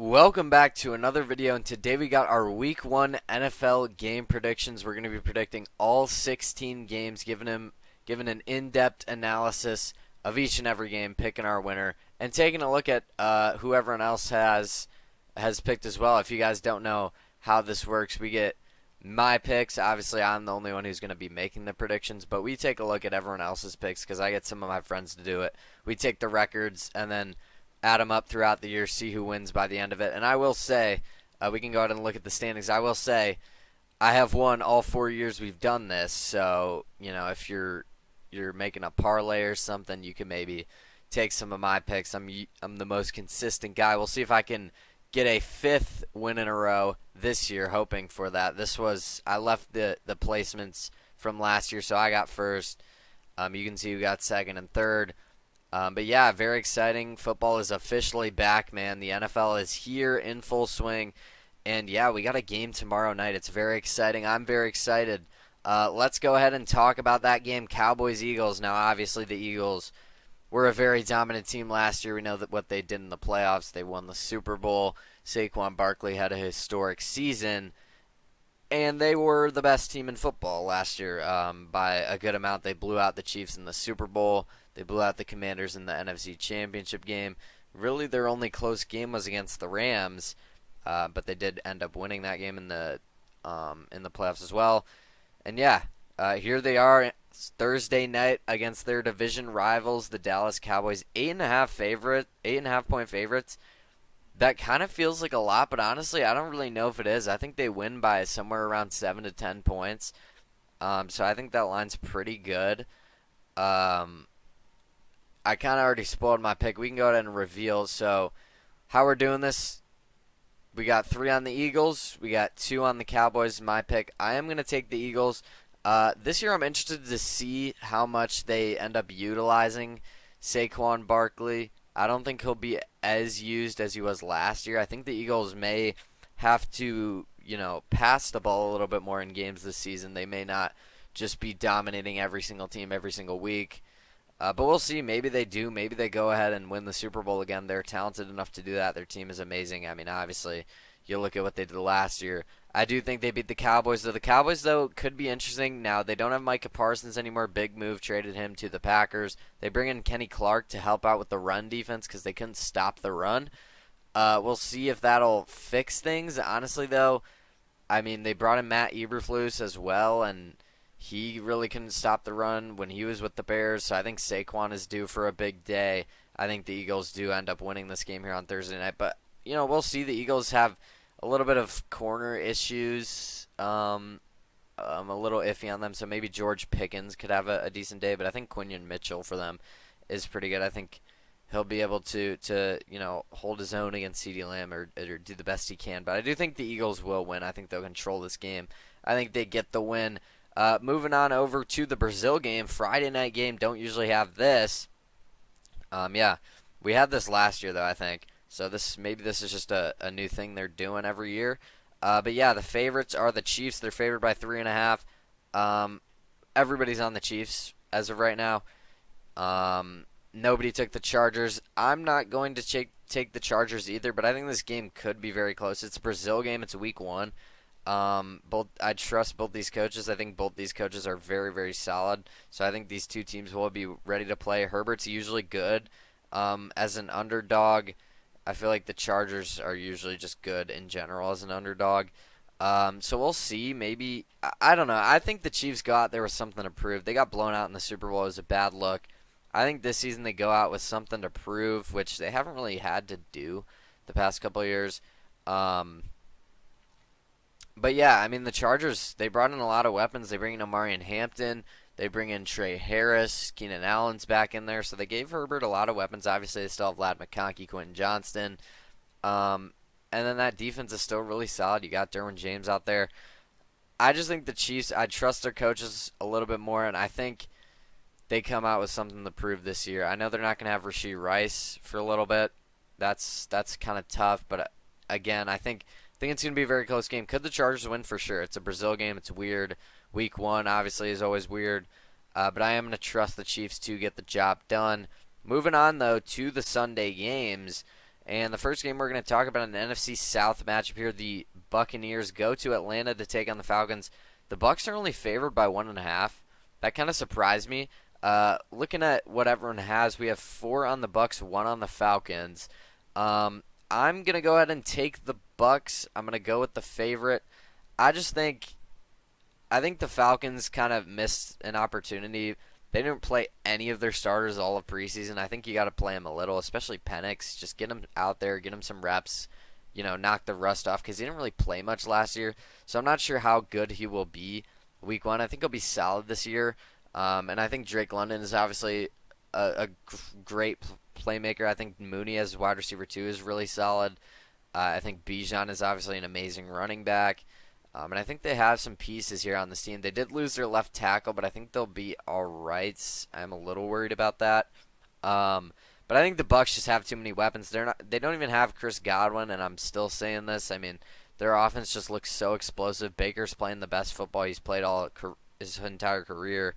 Welcome back to another video, and today we got our Week 1 NFL game predictions. We're going to be predicting all 16 games, giving an in-depth analysis of each and every game, picking our winner, and taking a look at who everyone else has picked as well. If you guys don't know how this works, we get my picks. Obviously, I'm the only one who's going to be making the predictions, but we take a look at everyone else's picks because I get some of my friends to do it. We take the records and then add them up throughout the year, see who wins by the end of it. And I will say, we can go ahead and look at the standings. I will say, I have won all 4 years we've done this. So if you're making a parlay or something, you can maybe take some of my picks. I'm the most consistent guy. We'll see if I can get a fifth win in a row this year. Hoping for that. I left the placements from last year, so I got first. You can see who got second and third. But yeah, very exciting. Football is officially back, man. The NFL is here in full swing. And yeah, we got a game tomorrow night. It's very exciting. I'm very excited. Let's go ahead and talk about that game, Cowboys-Eagles. Now, obviously, the Eagles were a very dominant team last year. We know that what they did in the playoffs. They won the Super Bowl. Saquon Barkley had a historic season. And they were the best team in football last year by a good amount. They blew out the Chiefs in the Super Bowl. They blew out the Commanders in the NFC Championship game. Really, their only close game was against the Rams, but they did end up winning that game in the playoffs as well. And yeah, here they are Thursday night against their division rivals, the Dallas Cowboys, 8.5 point favorites. That kind of feels like a lot, but honestly, I don't really know if it is. I think they win by somewhere around 7 to 10 points. So I think that line's pretty good. I kind of already spoiled my pick. We can go ahead and reveal. So how we're doing this, we got 3 on the Eagles. We got 2 on the Cowboys. My pick, I am going to take the Eagles. This year I'm interested to see how much they end up utilizing Saquon Barkley. I don't think he'll be as used as he was last year. I think the Eagles may have to, pass the ball a little bit more in games this season. They may not just be dominating every single team every single week. But we'll see. Maybe they do. Maybe they go ahead and win the Super Bowl again. They're talented enough to do that. Their team is amazing. I mean, obviously, you look at what they did last year. I do think they beat the Cowboys, though. The Cowboys, though, could be interesting. Now, they don't have Micah Parsons anymore. Big move, traded him to the Packers. They bring in Kenny Clark to help out with the run defense because they couldn't stop the run. We'll see if that'll fix things. Honestly, though, I mean, they brought in Matt Eberflus as well, and he really couldn't stop the run when he was with the Bears. So I think Saquon is due for a big day. I think the Eagles do end up winning this game here on Thursday night. But, we'll see. The Eagles have a little bit of corner issues. I'm a little iffy on them, so maybe George Pickens could have a decent day, but I think Quinyon Mitchell for them is pretty good. I think he'll be able to hold his own against CeeDee Lamb or do the best he can. But I do think the Eagles will win. I think they'll control this game. I think they get the win. Moving on over to the Brazil game, Friday night game. Don't usually have this. Yeah, we had this last year though, I think. So maybe this is just a new thing they're doing every year. But yeah, the favorites are the Chiefs. They're favored by 3.5. Everybody's on the Chiefs as of right now. Nobody took the Chargers. I'm not going to take the Chargers either, but I think this game could be very close. It's a Brazil game. It's week 1. I trust both these coaches. I think both these coaches are very, very solid. So I think these two teams will be ready to play. Herbert's usually good. As an underdog, I feel like the Chargers are usually just good in general as an underdog. So we'll see. Maybe, I don't know. I think the Chiefs go out there with something to prove. They got blown out in the Super Bowl. It was a bad look. I think this season they go out with something to prove, which they haven't really had to do the past couple of years. But yeah, I mean, the Chargers, they brought in a lot of weapons. They bring in Omarion Hampton. They bring in Trey Harris. Keenan Allen's back in there. So they gave Herbert a lot of weapons. Obviously, they still have Vlad McConkey, Quentin Johnston. And then that defense is still really solid. You got Derwin James out there. I just think the Chiefs, I trust their coaches a little bit more, and I think they come out with something to prove this year. I know they're not going to have Rashee Rice for a little bit. That's kind of tough, but again, I think it's going to be a very close game. Could the Chargers win? For sure. It's a Brazil game. It's weird. Week 1, obviously, is always weird. But I am going to trust the Chiefs to get the job done. Moving on, though, to the Sunday games. And the first game we're going to talk about an NFC South matchup here. The Buccaneers go to Atlanta to take on the Falcons. The Bucs are only favored by 1.5. That kind of surprised me. Looking at what everyone has, we have 4 on the Bucs, 1 on the Falcons. I'm gonna go ahead and take the Bucs. I'm gonna go with the favorite. I just think I think the Falcons kind of missed an opportunity. They didn't play any of their starters all of preseason. I think you got to play them a little, especially Penix. Just get him out there, get him some reps, knock the rust off because he didn't really play much last year. So I'm not sure how good he will be week one. I think he'll be solid this year. And I think Drake London is obviously a great playmaker. I think Mooney as wide receiver 2 is really solid. I think Bijan is obviously an amazing running back. And I think they have some pieces here on this team. They did lose their left tackle, but I think they'll be all right. I'm a little worried about that. But I think the Bucs just have too many weapons. They don't even have Chris Godwin, and I'm still saying this. I mean, their offense just looks so explosive. Baker's playing the best football he's played his entire career.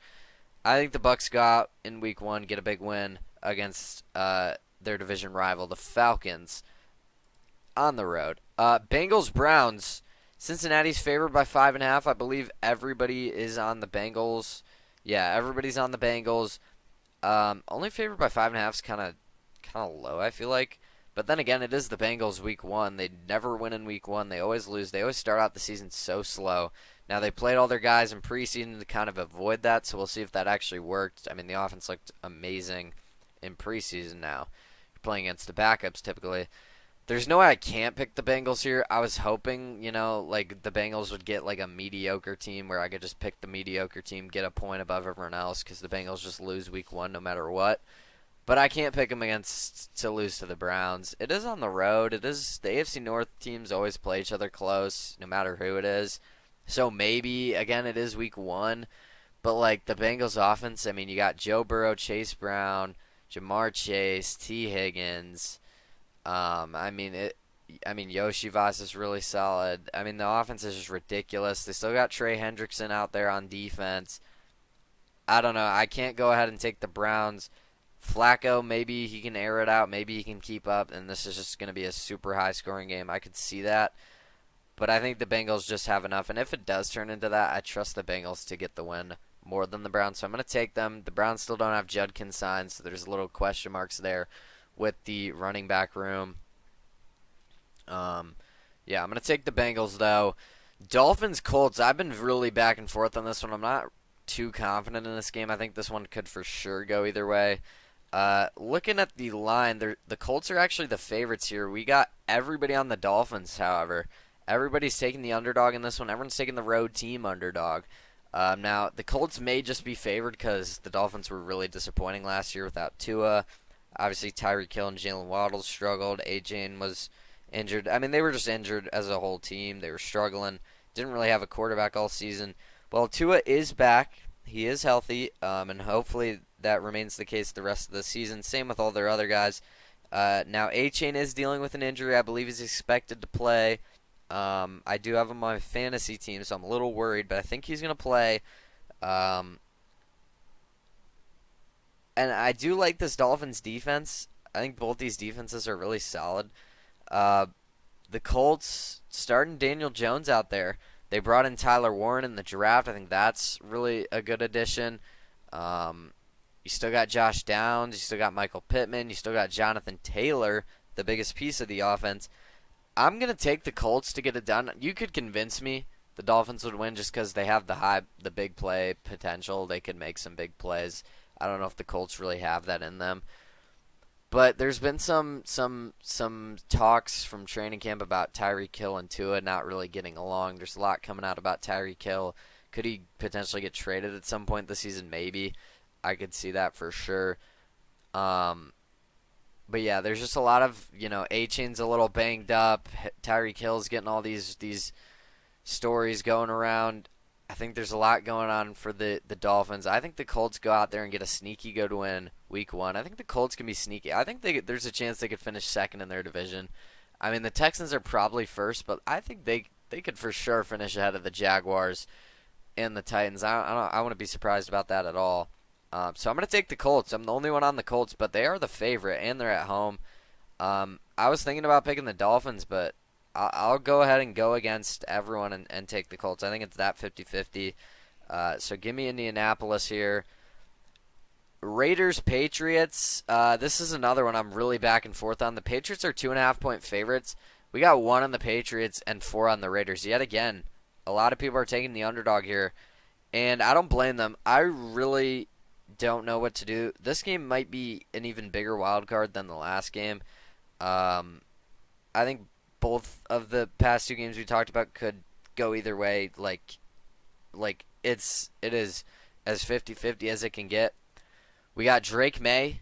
I think the Bucs go out in week one, get a big win against their division rival, the Falcons, on the road. Bengals Browns. Cincinnati's favored by 5.5. I believe everybody is on the Bengals. Yeah, everybody's on the Bengals. Only favored by 5.5 is kind of low, I feel like. But then again, it is the Bengals week one. They never win in week one. They always lose. They always start out the season so slow. Now, they played all their guys in preseason to kind of avoid that, so we'll see if that actually worked. I mean, the offense looked amazing in preseason now. You're playing against the backups typically. There's no way I can't pick the Bengals here. I was hoping, like the Bengals would get like a mediocre team where I could just pick the mediocre team, get a point above everyone else because the Bengals just lose week one no matter what. But I can't pick them to lose to the Browns. It is on the road. It is the AFC North teams always play each other close no matter who it is. So maybe, again, it is week one. But like the Bengals offense, I mean, you got Joe Burrow, Chase Brown, Jamar Chase, T. Higgins. Yoshi Voss is really solid. I mean, the offense is just ridiculous. They still got Trey Hendrickson out there on defense. I don't know. I can't go ahead and take the Browns. Flacco, maybe he can air it out. Maybe he can keep up, and this is just going to be a super high-scoring game. I could see that. But I think the Bengals just have enough. And if it does turn into that, I trust the Bengals to get the win more than the Browns. So I'm going to take them. The Browns still don't have Judkins signed, so there's little question marks there with the running back room. I'm going to take the Bengals, though. Dolphins-Colts, I've been really back and forth on this one. I'm not too confident in this game. I think this one could for sure go either way. Looking at the line, the Colts are actually the favorites here. We got everybody on the Dolphins, however. Everybody's taking the underdog in this one. Everyone's taking the road team underdog. Now, the Colts may just be favored because the Dolphins were really disappointing last year without Tua. Obviously, Tyreek Hill and Jalen Waddle struggled. A-Chain was injured. I mean, they were just injured as a whole team. They were struggling. Didn't really have a quarterback all season. Well, Tua is back. He is healthy, and hopefully that remains the case the rest of the season. Same with all their other guys. Now, A-Chain is dealing with an injury. I believe he's expected to play. I do have him on my fantasy team, so I'm a little worried, but I think he's going to play. And I do like this Dolphins defense. I think both these defenses are really solid. The Colts starting Daniel Jones out there. They brought in Tyler Warren in the draft. I think that's really a good addition. You still got Josh Downs. You still got Michael Pittman. You still got Jonathan Taylor, the biggest piece of the offense. I'm going to take the Colts to get it done. You could convince me the Dolphins would win just because they have the big play potential. They could make some big plays. I don't know if the Colts really have that in them. But there's been some talks from training camp about Tyreek Hill and Tua not really getting along. There's a lot coming out about Tyreek Hill. Could he potentially get traded at some point this season? Maybe. I could see that for sure. But yeah, there's just a lot of, A-Chain's a little banged up. Tyreek Hill's getting all these stories going around. I think there's a lot going on for the Dolphins. I think the Colts go out there and get a sneaky good win week one. I think the Colts can be sneaky. I think there's a chance they could finish second in their division. I mean, the Texans are probably first, but I think they could for sure finish ahead of the Jaguars and the Titans. I wouldn't be surprised about that at all. So I'm going to take the Colts. I'm the only one on the Colts, but they are the favorite, and they're at home. I was thinking about picking the Dolphins, but I'll go ahead and go against everyone and take the Colts. I think it's that 50-50. So give me Indianapolis here. Raiders, Patriots. This is another one I'm really back and forth on. The Patriots are 2.5 point favorites. We got 1 on the Patriots and 4 on the Raiders. Yet again, a lot of people are taking the underdog here, and I don't blame them. I really don't know what to do. This game might be an even bigger wild card than the last game. Um, I think both of the past 2 games we talked about could go either way. It is as 50-50 as it can get. We got Drake May.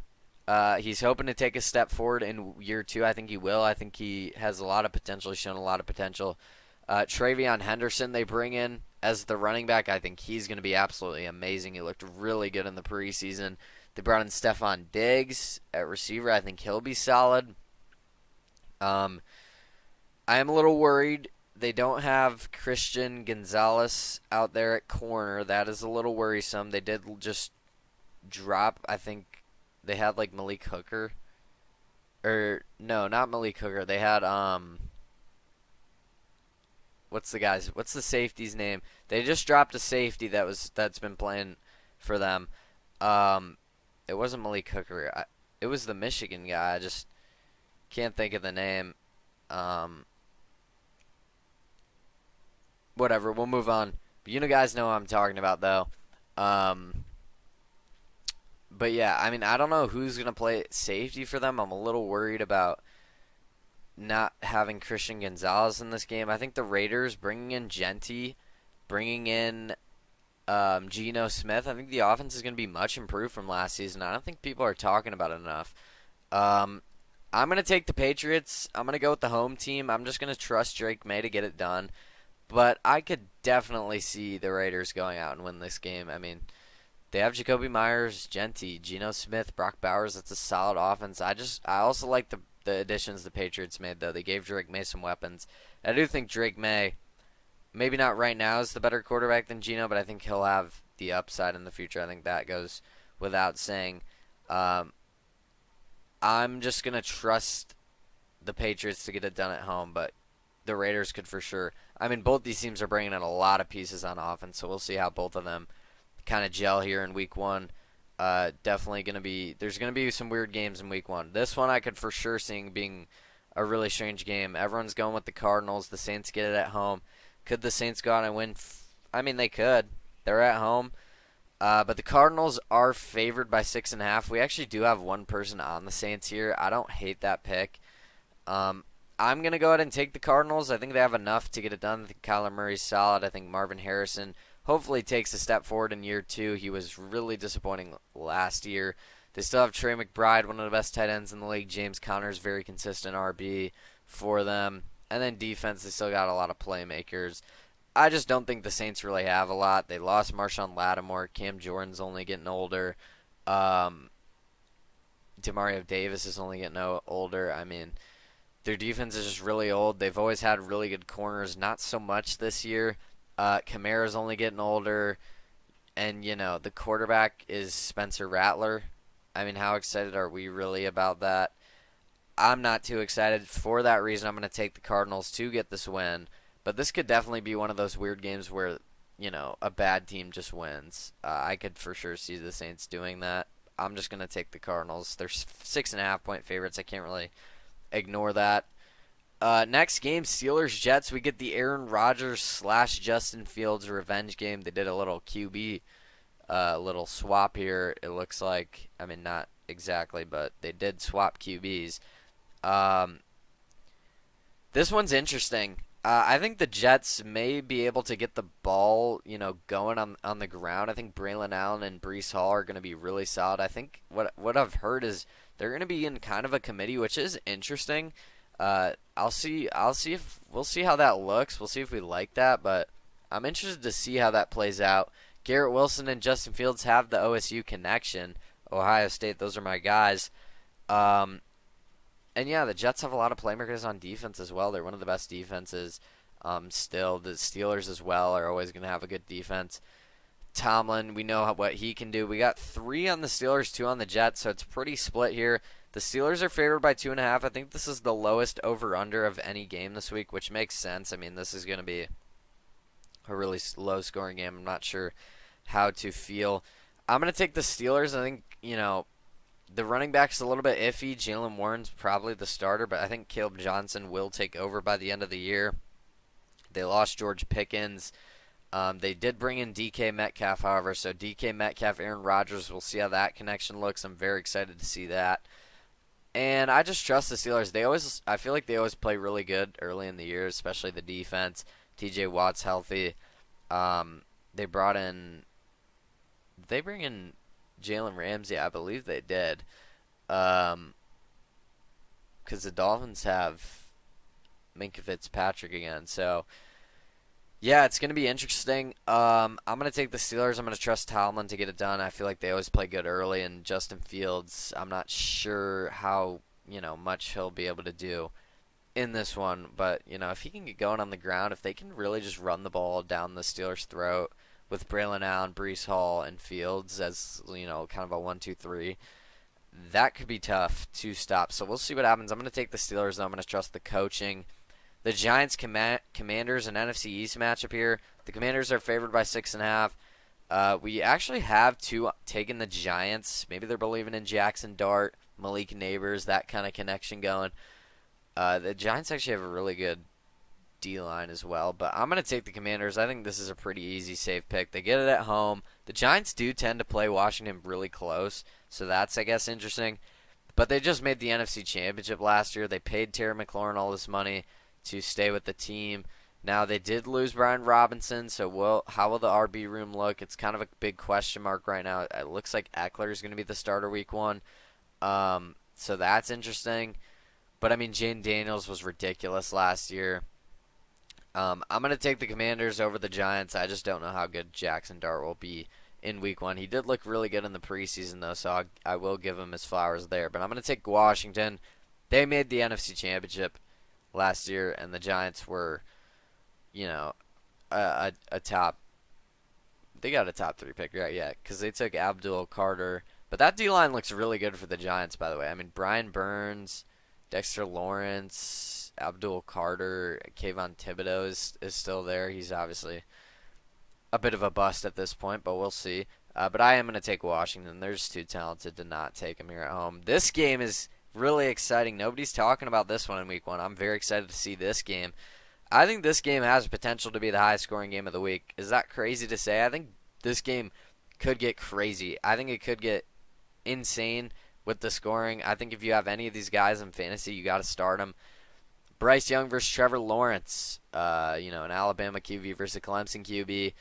He's hoping to take a step forward in year 2. I think he will. I think he has a lot of potential. He's shown a lot of potential. Travion Henderson they bring in as the running back. I think he's going to be absolutely amazing. He looked really good in the preseason. They brought in Stephon Diggs at receiver. I think he'll be solid. I am a little worried. They don't have Christian Gonzalez out there at corner. That is a little worrisome. They did just drop, I think they had like Malik Hooker. Or no, not Malik Hooker. They had what's the safety's name? They just dropped a safety that's been playing for them. It wasn't Malik Hooker. It was the Michigan guy. I just can't think of the name. Whatever, we'll move on. But you guys know what I'm talking about though. But yeah, I mean, I don't know who's going to play safety for them. I'm a little worried about not having Christian Gonzalez in this game. I think the Raiders bringing in Genty, bringing in Geno Smith, I think the offense is going to be much improved from last season. I don't think people are talking about it enough. I'm going to take the Patriots. I'm going to go with the home team. I'm just going to trust Drake May to get it done. But I could definitely see the Raiders going out and win this game. I mean, they have Jacoby Myers, Genty, Geno Smith, Brock Bowers. That's a solid offense. I also like the additions the Patriots made, though. They gave Drake May some weapons. I do think Drake May, maybe not right now, is the better quarterback than Geno, but I think he'll have the upside in the future. I think that goes without saying. I'm just going to trust the Patriots to get it done at home, but the Raiders could for sure. I mean, both these teams are bringing in a lot of pieces on offense, so we'll see how both of them kind of gel here in week 1. Definitely there's going to be some weird games in week 1. This one I could for sure see being a really strange game. Everyone's going with the Cardinals. The Saints get it at home. Could the Saints go out and win? I mean, they could. They're at home. But the Cardinals are favored by 6.5. We actually do have one person on the Saints here. I don't hate that pick. I'm going to go ahead and take the Cardinals. I think they have enough to get it done. I think Kyler Murray's solid. I think Marvin Harrison hopefully takes a step forward in year 2. He was really disappointing last year. They still have Trey McBride, one of the best tight ends in the league. James Conner's very consistent RB for them. And then defense, they still got a lot of playmakers. I just don't think the Saints really have a lot. They lost Marshawn Lattimore. Cam Jordan's only getting older. Demario Davis is only getting older. I mean, their defense is just really old. They've always had really good corners. Not so much this year. Kamara's only getting older. And, the quarterback is Spencer Rattler. I mean, how excited are we really about that? I'm not too excited. For that reason, I'm going to take the Cardinals to get this win. But this could definitely be one of those weird games where, a bad team just wins. I could for sure see the Saints doing that. I'm just going to take the Cardinals. They're 6.5 point favorites. I can't really ignore that. Next game, Steelers-Jets. We get the Aaron Rodgers / Justin Fields revenge game. They did a little QB little swap here, it looks like. I mean, not exactly, but they did swap QBs. This one's interesting. I think the Jets may be able to get the ball, going on the ground. I think Braylon Allen and Breece Hall are going to be really solid. I think what I've heard is they're going to be in kind of a committee, which is interesting. I'll see if we'll see how that looks. We'll see if we like that, but I'm interested to see how that plays out. Garrett Wilson and Justin Fields have the OSU connection. Ohio State, those are my guys. And yeah, the Jets have a lot of playmakers on defense as well. They're one of the best defenses. Still, the Steelers as well are always going to have a good defense. Tomlin, we know what he can do. We got 3 on the Steelers, 2 on the Jets, so it's pretty split here. The Steelers are favored by 2.5. I think this is the lowest over/under of any game this week, which makes sense. I mean, this is going to be a really low-scoring game. I'm not sure how to feel. I'm going to take the Steelers. I think, the running back's a little bit iffy. Jalen Warren's probably the starter, but I think Caleb Johnson will take over by the end of the year. They lost George Pickens. They did bring in DK Metcalf, however, so DK Metcalf, Aaron Rodgers, we'll see how that connection looks. I'm very excited to see that. And I just trust the Steelers. I feel like they always play really good early in the year, especially the defense. TJ Watt's healthy. They brought in, did they bring in Jalen Ramsey? I believe they did. Because the Dolphins have Minkah Fitzpatrick again. So, yeah, it's going to be interesting. I'm going to take the Steelers. I'm going to trust Tomlin to get it done. I feel like they always play good early, and Justin Fields, I'm not sure how, much he'll be able to do in this one. But, if he can get going on the ground, if they can really just run the ball down the Steelers' throat with Braylon Allen, Breece Hall, and Fields as, kind of a 1-2-3, that could be tough to stop. So we'll see what happens. I'm going to take the Steelers, though. I'm going to trust the coaching. The Giants Commanders, an NFC East matchup here. The Commanders are favored by 6.5. We actually have taken the Giants. Maybe they're believing in Jackson Dart, Malik Neighbors, that kind of connection going. The Giants actually have a really good D-line as well, but I'm going to take the Commanders. I think this is a pretty easy, safe pick. They get it at home. The Giants do tend to play Washington really close, so that's, I guess, interesting. But they just made the NFC Championship last year. They paid Terry McLaurin all this money to stay with the team. Now, they did lose Brian Robinson, so how will the RB room look? It's kind of a big question mark right now. It looks like Eckler is going to be the starter week 1, so that's interesting. But, I mean, Jane Daniels was ridiculous last year. I'm going to take the Commanders over the Giants. I just don't know how good Jackson Dart will be in week 1. He did look really good in the preseason, though, so I will give him his flowers there. But I'm going to take Washington. They made the NFC Championship last year, and the Giants were, a top. They got a top 3 pick, right? Yeah, because they took Abdul Carter. But that D-line looks really good for the Giants, by the way. I mean, Brian Burns, Dexter Lawrence, Abdul Carter, Kayvon Thibodeau is still there. He's obviously a bit of a bust at this point, but we'll see. But I am going to take Washington. They're just too talented to not take them here at home. This game is really exciting. Nobody's talking about this one in week 1. I'm very excited to see this game. I think this game has potential to be the highest scoring game of the week. Is that crazy to say? I think this game could get crazy. I think it could get insane with the scoring. I think if you have any of these guys in fantasy, you got to start them. Bryce Young versus Trevor Lawrence, an Alabama QB versus a Clemson QB.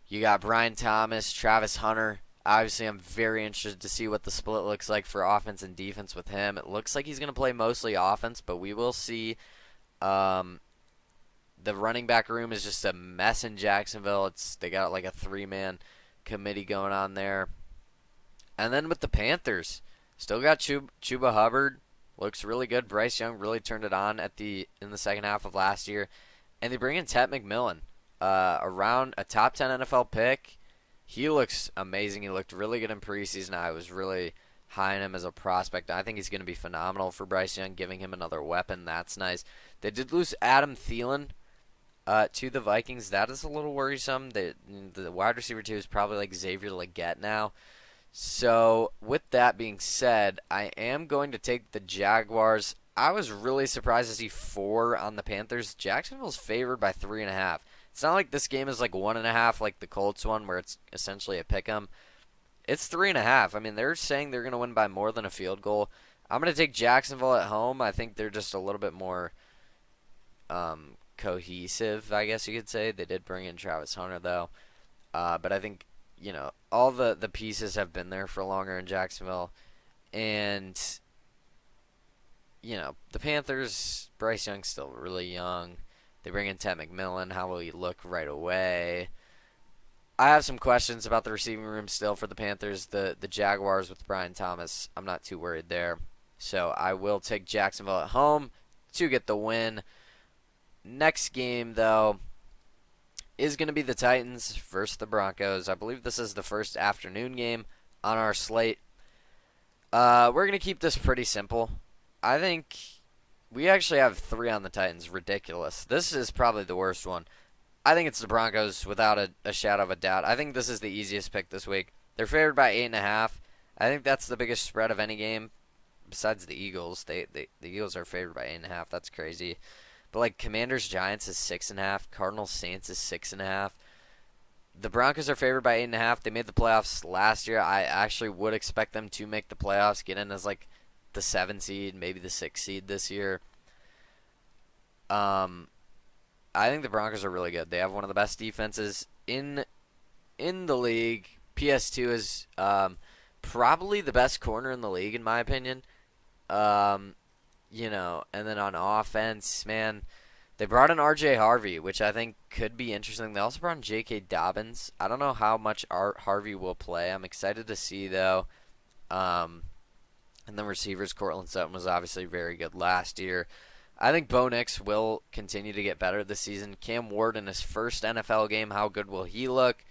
You got Brian Thomas, Travis Hunter. Obviously, I'm very interested to see what the split looks like for offense and defense with him. It looks like he's going to play mostly offense, but we will see. The running back room is just a mess in Jacksonville. They got like a 3-man committee going on there. And then with the Panthers, still got Chuba Hubbard. Looks really good. Bryce Young really turned it on in the second half of last year. And they bring in Ted McMillan, around a top 10 NFL pick. He looks amazing. He looked really good in preseason. I was really high on him as a prospect. I think he's going to be phenomenal for Bryce Young, giving him another weapon. That's nice. They did lose Adam Thielen to the Vikings. That is a little worrisome. The wide receiver 2 is probably like Xavier Legette now. So, with that being said, I am going to take the Jaguars. I was really surprised to see 4 on the Panthers. Jacksonville's favored by 3.5. It's not like this game is like 1.5 like the Colts one where it's essentially a pick 'em. It's 3.5. I mean, they're saying they're going to win by more than a field goal. I'm going to take Jacksonville at home. I think they're just a little bit more cohesive, I guess you could say. They did bring in Travis Hunter, though. But I think, all the pieces have been there for longer in Jacksonville. And, the Panthers, Bryce Young's still really young. They bring in Ted McMillan. How will he look right away? I have some questions about the receiving room still for the Panthers. The Jaguars with Brian Thomas, I'm not too worried there. So I will take Jacksonville at home to get the win. Next game, though, is going to be the Titans versus the Broncos. I believe this is the first afternoon game on our slate. We're gonna keep this pretty simple. I think we actually have three on the Titans. Ridiculous. This is probably the worst one. I think it's the Broncos without a shadow of a doubt. I think this is the easiest pick this week. They're favored by 8.5. I think that's the biggest spread of any game besides the Eagles. The Eagles are favored by 8.5. That's crazy. But like Commanders Giants is 6.5. Cardinals Saints is 6.5. The Broncos are favored by 8.5. They made the playoffs last year. I actually would expect them to make the playoffs, get in as like the 7 seed, maybe the 6 seed this year. Um, I think the Broncos are really good. They have one of the best defenses in the league. PS2 is probably the best corner in the league in my opinion. Um, and then on offense, man, they brought in R.J. Harvey, which I think could be interesting. They also brought in J.K. Dobbins. I don't know how much Harvey will play. I'm excited to see though. Um, and then receivers, Cortland Sutton was obviously very good last year. I think Bo Nix will continue to get better this season. Cam Ward in his first NFL game, how good will he look?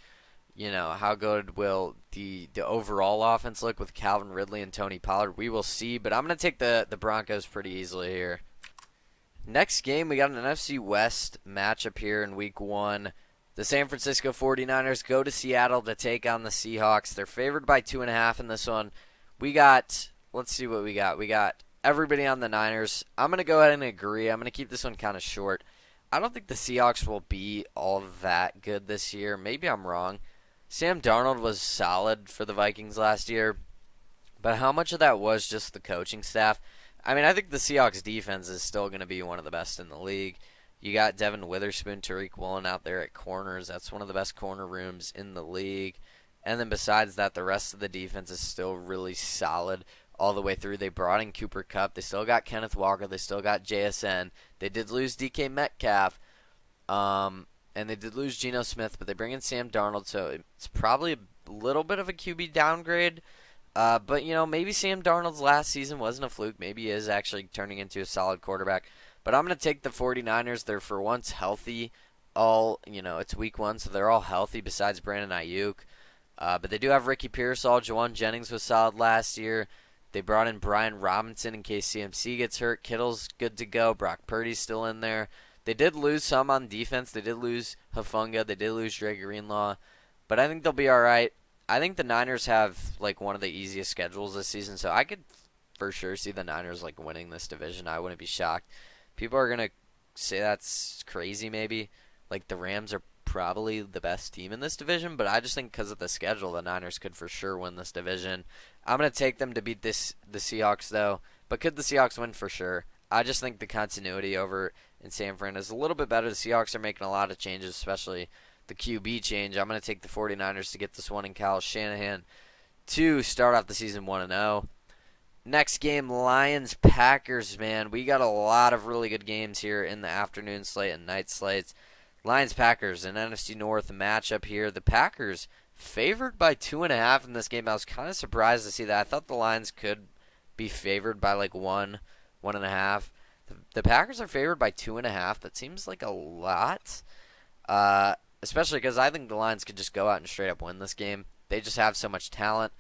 How good will the overall offense look with Calvin Ridley and Tony Pollard? We will see, but I'm going to take the Broncos pretty easily here. Next game, we got an NFC West matchup here in week 1. The San Francisco 49ers go to Seattle to take on the Seahawks. They're favored by 2.5 in this one. Let's see what we got. We got everybody on the Niners. I'm going to go ahead and agree. I'm going to keep this one kind of short. I don't think the Seahawks will be all that good this year. Maybe I'm wrong. Sam Darnold was solid for the Vikings last year, but how much of that was just the coaching staff? I mean, I think the Seahawks defense is still going to be one of the best in the league. You got Devin Witherspoon, Tariq Woolen out there at corners. That's one of the best corner rooms in the league. And then besides that, the rest of the defense is still really solid all the way through. They brought in Cooper Kupp. They still got Kenneth Walker. They still got JSN. They did lose DK Metcalf. And they did lose Geno Smith, but they bring in Sam Darnold, so it's probably a little bit of a QB downgrade. But, maybe Sam Darnold's last season wasn't a fluke. Maybe he is actually turning into a solid quarterback. But I'm going to take the 49ers. They're for once healthy. It's week 1, so they're all healthy besides Brandon Ayuk. But they do have Ricky Pearsall. Jawan Jennings was solid last year. They brought in Brian Robinson in case CMC gets hurt. Kittle's good to go. Brock Purdy's still in there. They did lose some on defense. They did lose Hufanga. They did lose Dre Greenlaw. But I think they'll be all right. I think the Niners have like one of the easiest schedules this season, so I could for sure see the Niners like winning this division. I wouldn't be shocked. People are gonna say that's crazy, maybe. Like the Rams are probably the best team in this division, but I just think because of the schedule, the Niners could for sure win this division. I'm gonna take them to beat the Seahawks though, but could the Seahawks win for sure? I just think the continuity over in San Fran is a little bit better. The Seahawks are making a lot of changes, especially the QB change. I'm going to take the 49ers to get this one in Kyle Shanahan to start off the season 1-0. Next game, Lions-Packers, man. We got a lot of really good games here in the afternoon slate and night slates. Lions-Packers, an NFC North matchup here. The Packers favored by 2.5 in this game. I was kind of surprised to see that. I thought the Lions could be favored by like 1.5. The Packers are favored by 2.5. That seems like a lot. Especially because I think the Lions could just go out and straight up win this game. They just have so much talent.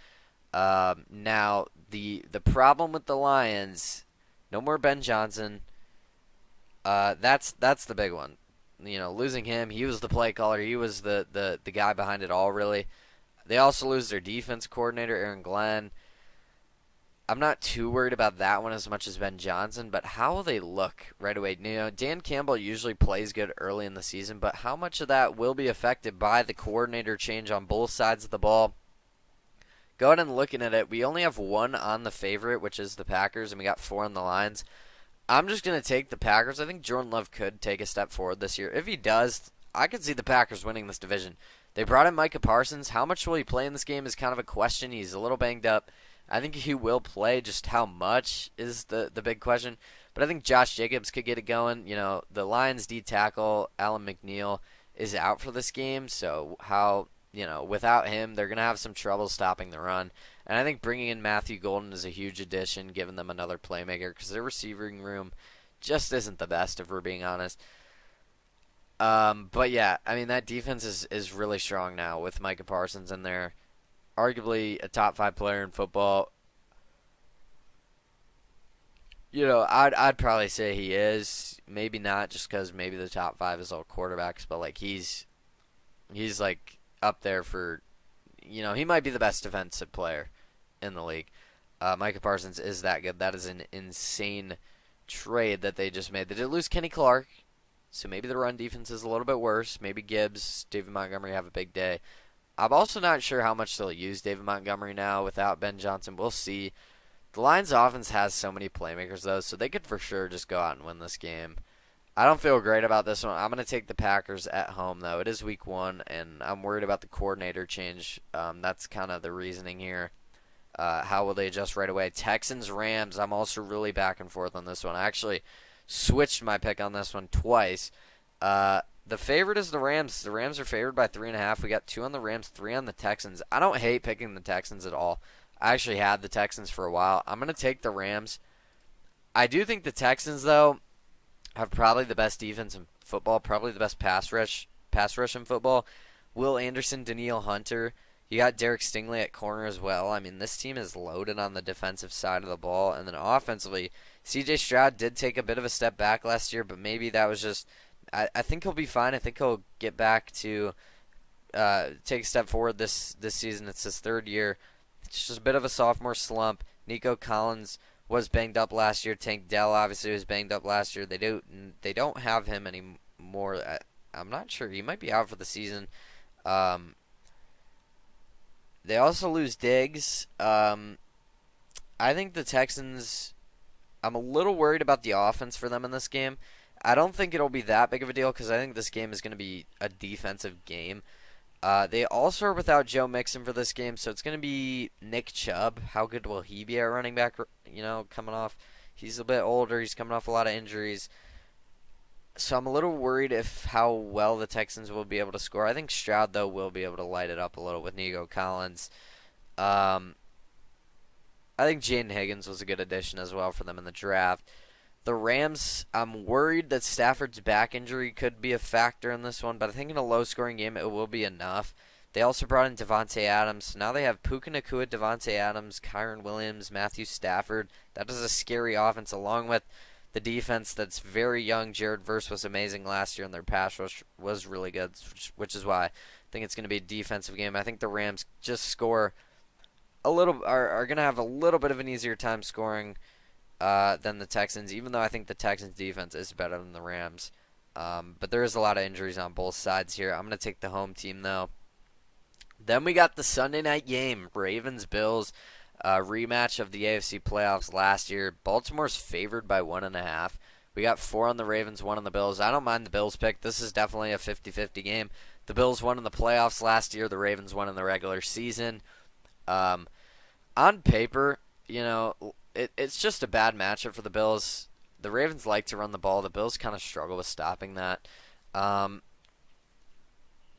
Now, the problem with the Lions, no more Ben Johnson. That's the big one. Losing him, he was the play caller. He was the guy behind it all, really. They also lose their defense coordinator, Aaron Glenn. I'm not too worried about that one as much as Ben Johnson, but how will they look right away? Dan Campbell usually plays good early in the season, but how much of that will be affected by the coordinator change on both sides of the ball? Go ahead and looking at it. We only have 1 on the favorite, which is the Packers, and we got 4 on the Lions. I'm just going to take the Packers. I think Jordan Love could take a step forward this year. If he does, I could see the Packers winning this division. They brought in Micah Parsons. How much will he play in this game is kind of a question. He's a little banged up. I think he will play. Just how much is the big question. But I think Josh Jacobs could get it going. The Lions D tackle, Alan McNeil, is out for this game. So without him, they're going to have some trouble stopping the run. And I think bringing in Matthew Golden is a huge addition, giving them another playmaker because their receiving room just isn't the best, if we're being honest. But yeah, I mean, that defense is really strong now with Micah Parsons in there. Arguably a top 5 player in football. I'd probably say he is. Maybe not, just because maybe the top five is all quarterbacks, but like he's like up there for he might be the best defensive player in the league. Micah Parsons is that good. That is an insane trade that they just made. They did lose Kenny Clark, so maybe the run defense is a little bit worse. Maybe Gibbs, David Montgomery have a big day. I'm also not sure how much they'll use David Montgomery now without Ben Johnson. We'll see. The Lions' offense has so many playmakers, though, so they could for sure just go out and win this game. I don't feel great about this one. I'm going to take the Packers at home, though. It is week one, and I'm worried about the coordinator change. That's kind of the reasoning here. How will they adjust right away? Texans, Rams, I'm also really back and forth on this one. I actually switched my pick on this one twice. The favorite is the Rams. The Rams are favored by 3.5. We got 2 on the Rams, 3 on the Texans. I don't hate picking the Texans at all. I actually had the Texans for a while. I'm going to take the Rams. I do think the Texans, though, have probably the best defense in football, probably the best pass rush in football. Will Anderson, Danielle Hunter. You got Derek Stingley at corner as well. I mean, this team is loaded on the defensive side of the ball. And then offensively, CJ Stroud did take a bit of a step back last year, but maybe that was just. I think he'll be fine. I think he'll get back to take a step forward this season. It's his third year. It's just a bit of a sophomore slump. Nico Collins was banged up last year. Tank Dell obviously was banged up last year. They don't have him anymore. I'm not sure. He might be out for the season. Um, they also lose Diggs. I think the Texans. I'm a little worried about the offense for them in this game. I don't think it'll be that big of a deal because I think this game is going to be a defensive game. They also are without Joe Mixon for this game, so it's going to be Nick Chubb. How good will he be at running back? Coming off, he's a bit older. He's coming off a lot of injuries, so I'm a little worried if how well the Texans will be able to score. I think Stroud though will be able to light it up a little with Nico Collins. Um, I think Jaden Higgins was a good addition as well for them in the draft. The Rams, I'm worried that Stafford's back injury could be a factor in this one, but I think in a low-scoring game it will be enough. They also brought in Devontae Adams. So now they have Puka Nacua, Devontae Adams, Kyron Williams, Matthew Stafford. That is a scary offense, along with the defense that's very young. Jared Verse was amazing last year, and their pass rush was really good, which is why I think it's going to be a defensive game. I think the Rams just score are going to have a little bit of an easier time scoring than the Texans, even though I think the Texans' defense is better than the Rams. But there is a lot of injuries on both sides here. I'm going to take the home team, though. Then we got the Sunday night game, Ravens-Bills, rematch of the AFC playoffs last year. Baltimore's favored by 1.5. We got 4 on the Ravens, 1 on the Bills. I don't mind the Bills pick. This is definitely a 50-50 game. The Bills won in the playoffs last year. The Ravens won in the regular season. On paper, it's just a bad matchup for the Bills. The Ravens like to run the ball. The Bills kind of struggle with stopping that.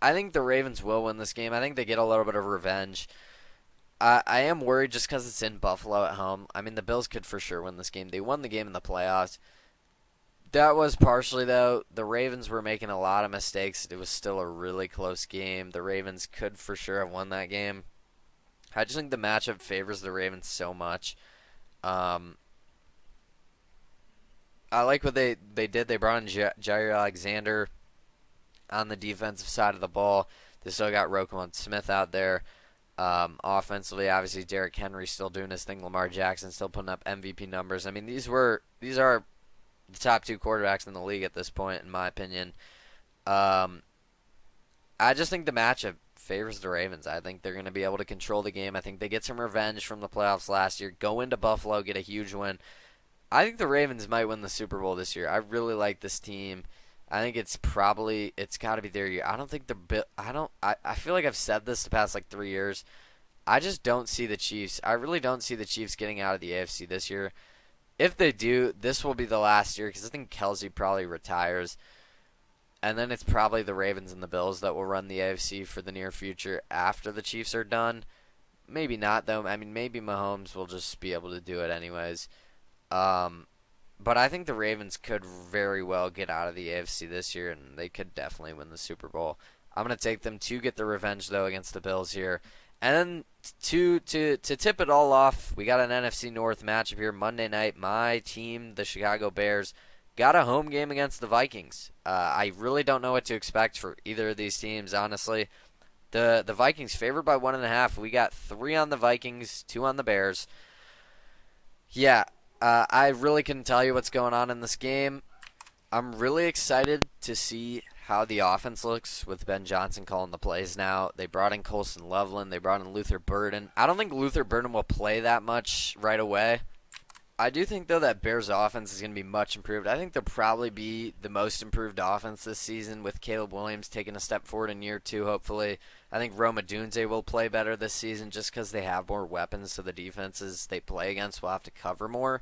I think the Ravens will win this game. I think they get a little bit of revenge. I am worried just because it's in Buffalo at home. I mean, the Bills could for sure win this game. They won the game in the playoffs. That was partially, though. The Ravens were making a lot of mistakes. It was still a really close game. The Ravens could for sure have won that game. I just think the matchup favors the Ravens so much. I like what they did. They brought in Jair Alexander on the defensive side of the ball. They still got Roquan Smith out there. Offensively, obviously, Derrick Henry still doing his thing. Lamar Jackson still putting up MVP numbers. I mean, these are the top 2 quarterbacks in the league at this point, in my opinion. I just think the matchup favors the Ravens. I think they're going to be able to control the game. I think they get some revenge from the playoffs last year, go into Buffalo, get a huge win. I think the Ravens might win the Super Bowl this year. I really like this team. I think it's got to be their year. I don't think I feel like I've said this the past 3 years. I just don't see the Chiefs. I really don't see the Chiefs getting out of the AFC this year. If they do, this will be the last year because I think Kelsey probably retires. And then it's probably the Ravens and the Bills that will run the AFC for the near future after the Chiefs are done. Maybe not, though. I mean, maybe Mahomes will just be able to do it anyways. But I think the Ravens could very well get out of the AFC this year, and they could definitely win the Super Bowl. I'm going to take them to get the revenge, though, against the Bills here And then to tip it all off, we got an NFC North matchup here Monday night. My team, the Chicago Bears, got a home game against the Vikings. I really don't know what to expect for either of these teams, honestly. The Vikings favored by 1.5. We got 3 on the Vikings, 2 on the Bears. Yeah, I really couldn't tell you what's going on in this game. I'm really excited to see how the offense looks with Ben Johnson calling the plays now. They brought in Colson Loveland. They brought in Luther Burden. I don't think Luther Burden will play that much right away. I do think, though, that Bears offense is going to be much improved. I think they'll probably be the most improved offense this season with Caleb Williams taking a step forward in year 2, hopefully. I think Roma Dunze will play better this season just because they have more weapons, so the defenses they play against will have to cover more.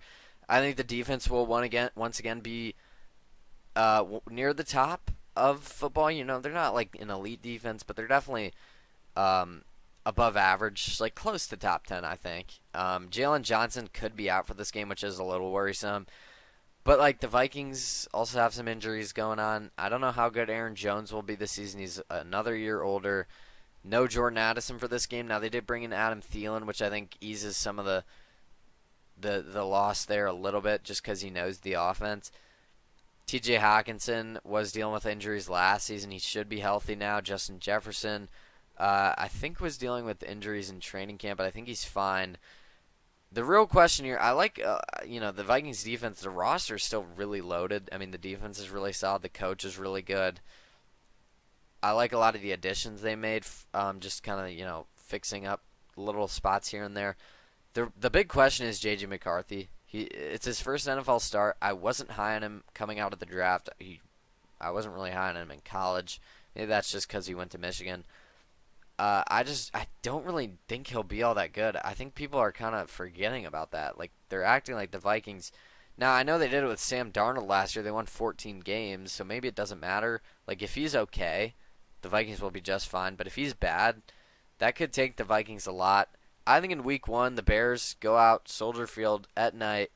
I think the defense will once again be near the top of football. You know, they're not like an elite defense, but they're definitely um, above average, like close to top 10, I think. Jalen Johnson could be out for this game, which is a little worrisome. But like the Vikings also have some injuries going on. I don't know how good Aaron Jones will be this season. He's another year older. No Jordan Addison for this game. Now they did bring in Adam Thielen, which I think eases some of the loss there a little bit, just because he knows the offense. T.J. Hawkinson was dealing with injuries last season. He should be healthy now. Justin Jefferson, I think, was dealing with injuries in training camp, but I think he's fine. The real question here, I like, the Vikings defense. The roster is still really loaded. I mean, the defense is really solid. The coach is really good. I like a lot of the additions they made, just kind of, fixing up little spots here and there. The big question is J.J. McCarthy. It's his first NFL start. I wasn't high on him coming out of the draft. I wasn't really high on him in college. Maybe that's just because he went to Michigan. I don't really think he'll be all that good. I think people are kind of forgetting about that. Like they're acting like the Vikings. Now I know they did it with Sam Darnold last year. They won 14 games, so maybe it doesn't matter. Like if he's okay, the Vikings will be just fine. But if he's bad, that could take the Vikings a lot. I think in week 1, the Bears go out Soldier Field at night,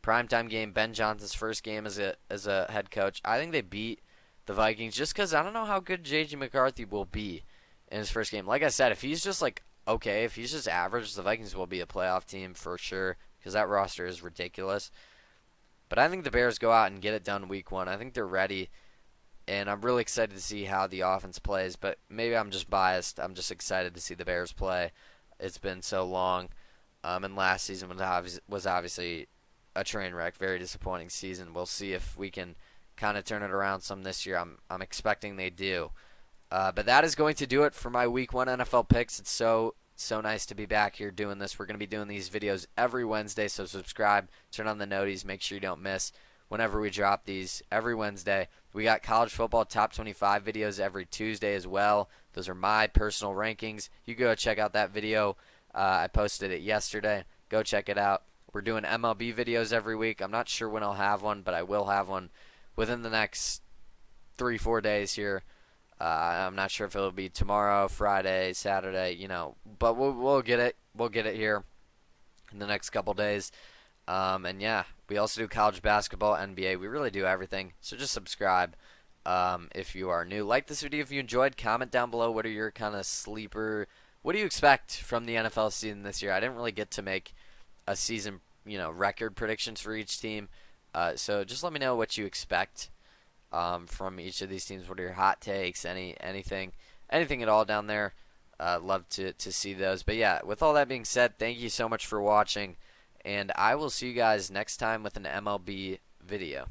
primetime game. Ben Johnson's first game as a head coach. I think they beat the Vikings just because I don't know how good J.J. McCarthy will be in his first game. Like I said, if he's just like okay, if he's just average, the Vikings will be a playoff team for sure because that roster is ridiculous. But I think the Bears go out and get it done week 1. I think they're ready, and I'm really excited to see how the offense plays. But maybe I'm just biased. I'm just excited to see the Bears play. It's been so long, and last season was obviously a train wreck, very disappointing season. We'll see if we can kind of turn it around some this year. I'm expecting they do. But that is going to do it for my Week 1 NFL picks. It's so nice to be back here doing this. We're going to be doing these videos every Wednesday, so subscribe, turn on the noties, make sure you don't miss whenever we drop these every Wednesday. We got college football top 25 videos every Tuesday as well. Those are my personal rankings. You go check out that video. I posted it yesterday. Go check it out. We're doing MLB videos every week. I'm not sure when I'll have one, but I will have one within the next 3-4 days here. I'm not sure if it'll be tomorrow, Friday, Saturday, but we'll get it. We'll get it here in the next couple days. And yeah, we also do college basketball, NBA. We really do everything. So just subscribe if you are new. Like this video if you enjoyed. Comment down below what are your kind of sleeper. What do you expect from the NFL season this year? I didn't really get to make a season, record predictions for each team. So just let me know what you expect from each of these teams. What are your hot takes? Anything at all down there? Love to see those. But yeah, with all that being said, thank you so much for watching. And I will see you guys next time with an MLB video.